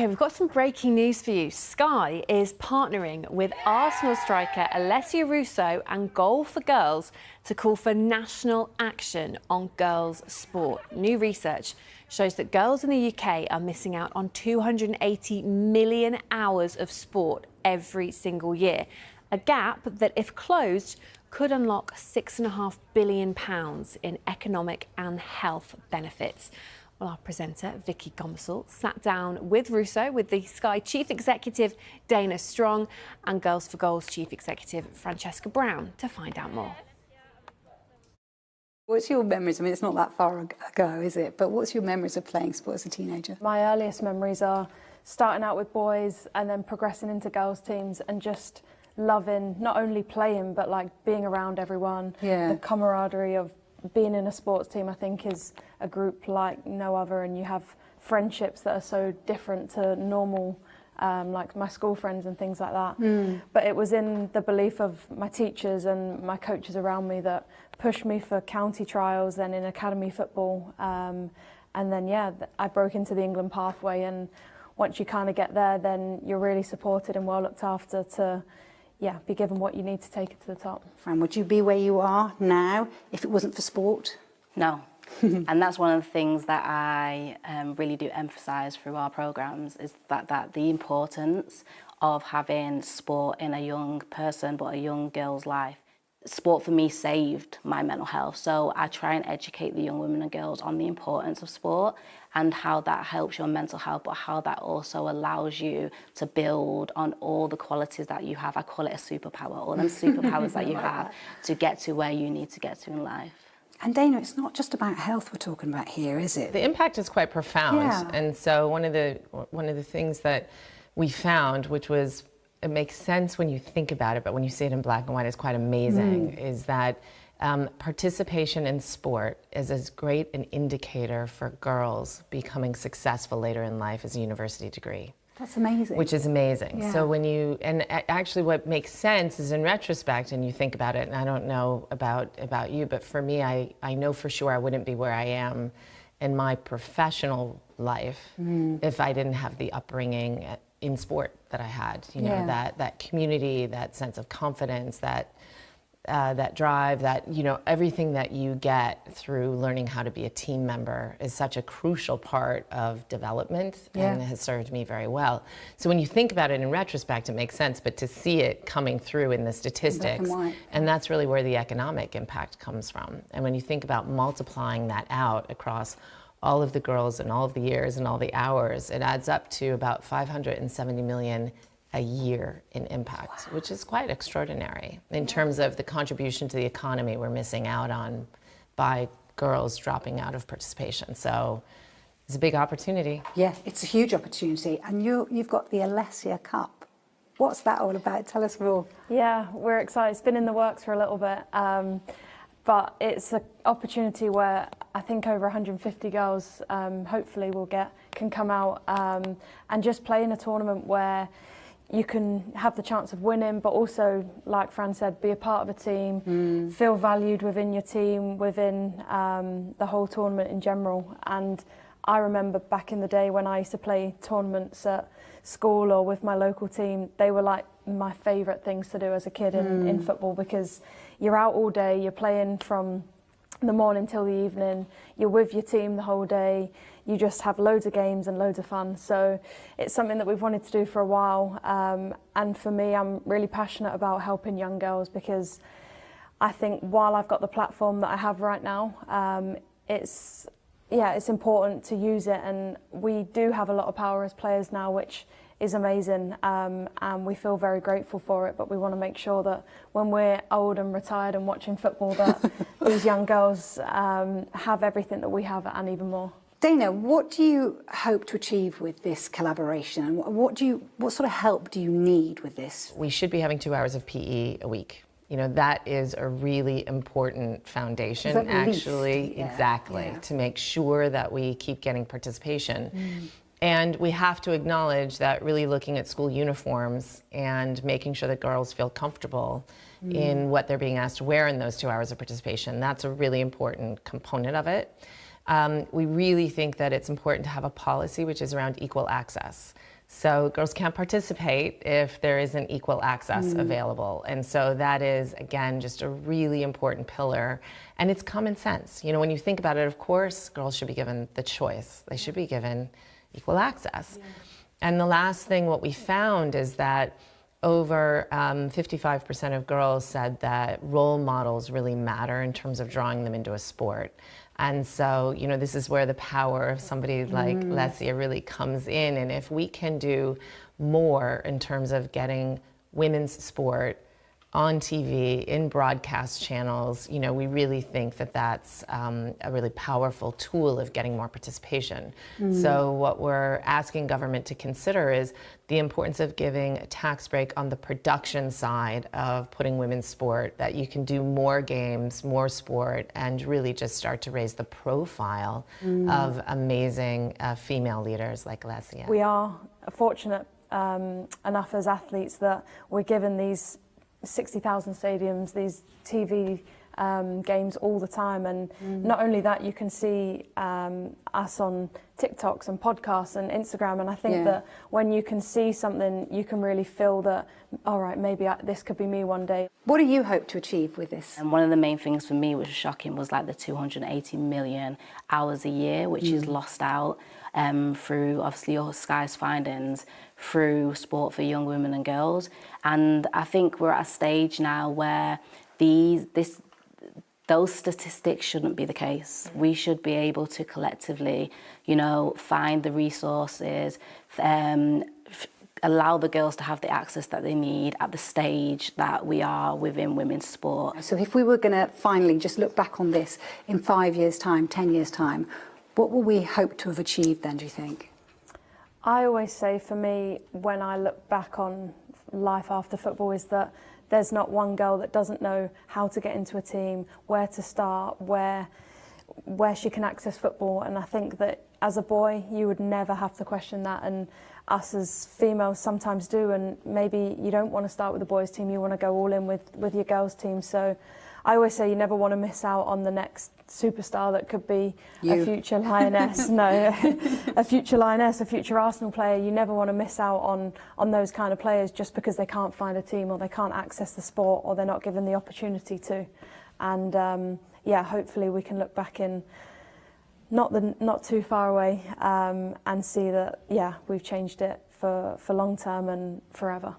Okay, we've got some breaking news for you. Sky is partnering with Arsenal striker Alessia Russo and Goal for Girls to call for national action on girls' sport. New research shows that girls in the UK are missing out on 280 million hours of sport every single year, a gap that, if closed, could unlock £6.5 billion in economic and health benefits. Well, our presenter, Vicky Gomersall, sat down with Russo, with the Sky Chief Executive, Dana Strong, and Girls for Goals Chief Executive, Francesca Brown, to find out more. What's your memories? I mean, it's not that far ago, is it? But what's your memories of playing sport as a teenager? My earliest memories are starting out with boys and then progressing into girls' teams and just loving not only playing, but like being around everyone. Yeah. The camaraderie of being in a sports team, I think, is a group like no other, and you have friendships that are so different to normal, like my school friends and things like that. But it was in the belief of my teachers and my coaches around me that pushed me for county trials, then in academy football, and then yeah, I broke into the England pathway, and once you kind of get there, then you're really supported and well looked after to be given what you need to take it to the top. Fran, would you be where you are now if it wasn't for sport? No. And that's one of the things that I really do emphasise through our programmes, is that the importance of having sport in a young person, but a young girl's life. Sport for me saved my mental health, so I try and educate the young women and girls on the importance of sport and how that helps your mental health, but how that also allows you to build on all the qualities that you have. I call it a superpower, all them superpowers that you have to get to where you need to get to in life. And Dana, it's not just about health we're talking about here, is it? The impact is quite profound. Yeah. And so one of the things that we found, which was, it makes sense when you think about it, but when you see it in black and white, it's quite amazing, is that participation in sport is as great an indicator for girls becoming successful later in life as a university degree. That's amazing. Which is amazing. Yeah. So when you, and actually what makes sense is in retrospect, and you think about it, and I don't know about you, but for me, I know for sure I wouldn't be where I am in my professional life if I didn't have the upbringing in sport that I had, you know, that community, that sense of confidence, that drive, that, you know, everything that you get through learning how to be a team member is such a crucial part of development and has served me very well. So when you think about it in retrospect, it makes sense, but to see it coming through in the statistics, and that's really where the economic impact comes from. And when you think about multiplying that out across all of the girls and all of the years and all the hours, it adds up to about 570 million a year in impact, which is quite extraordinary in terms of the contribution to the economy we're missing out on by girls dropping out of participation. So it's a big opportunity. Yeah, it's a huge opportunity. And you've got the Alessia Cup. What's that all about? Tell us more. Yeah, we're excited. It's been in the works for a little bit. But it's an opportunity where I think over 150 girls hopefully can come out and just play in a tournament where you can have the chance of winning, but also, like Fran said, be a part of a team, feel valued within your team, within the whole tournament in general. And I remember back in the day when I used to play tournaments at school or with my local team, they were like my favourite things to do as a kid in football, because you're out all day, you're playing from the morning till the evening, you're with your team the whole day, you just have loads of games and loads of fun. So it's something that we've wanted to do for a while, and for me, I'm really passionate about helping young girls, because I think while I've got the platform that I have right now, it's important to use it, and we do have a lot of power as players now, which is amazing, and we feel very grateful for it, but we want to make sure that when we're old and retired and watching football, that these young girls have everything that we have and even more. Dana, what do you hope to achieve with this collaboration, and what sort of help do you need with this? We should be having 2 hours of PE a week. You know, that is a really important foundation, actually, exactly, to make sure that we keep getting participation. And we have to acknowledge that really looking at school uniforms and making sure that girls feel comfortable in what they're being asked to wear in those 2 hours of participation, that's a really important component of it. We really think that it's important to have a policy which is around equal access. So girls can't participate if there isn't equal access available. And so that is, again, just a really important pillar. And it's common sense. You know, when you think about it, of course, girls should be given the choice. They should be given equal access. Yeah. And the last thing, what we found is that over 55% of girls said that role models really matter in terms of drawing them into a sport. And so, you know, this is where the power of somebody like Alessia really comes in. And if we can do more in terms of getting women's sport on TV, in broadcast channels, you know, we really think that that's a really powerful tool of getting more participation. So what we're asking government to consider is the importance of giving a tax break on the production side of putting women's sport, that you can do more games, more sport, and really just start to raise the profile of amazing female leaders like Alessia. We are fortunate enough as athletes that we're given these 60,000 stadiums, these TV games all the time, and not only that, you can see us on TikToks and podcasts and Instagram, and I think that when you can see something, you can really feel that, all right, maybe this could be me one day. What do you hope to achieve with this? And one of the main things for me which was shocking was like the 280 million hours a year which is lost out through obviously your Sky's findings through sport for young women and girls. And I think we're at a stage now where those statistics shouldn't be the case. We should be able to collectively, you know, find the resources, allow the girls to have the access that they need at the stage that we are within women's sport. So if we were going to finally just look back on this in 5 years' time, 10 years' time, what will we hope to have achieved then, do you think? I always say, for me, when I look back on life after football, is that there's not one girl that doesn't know how to get into a team, where to start, where she can access football. And I think that as a boy, you would never have to question that. And us as females sometimes do. And maybe you don't want to start with the boys' team, you want to go all in with your girls' team. So I always say you never want to miss out on the next superstar that could be a future Lioness. No, a future Lioness, a future Arsenal player. You never want to miss out on those kind of players just because they can't find a team or they can't access the sport or they're not given the opportunity to. And yeah, hopefully we can look back in not too far away and see that, yeah, we've changed it for long term and forever.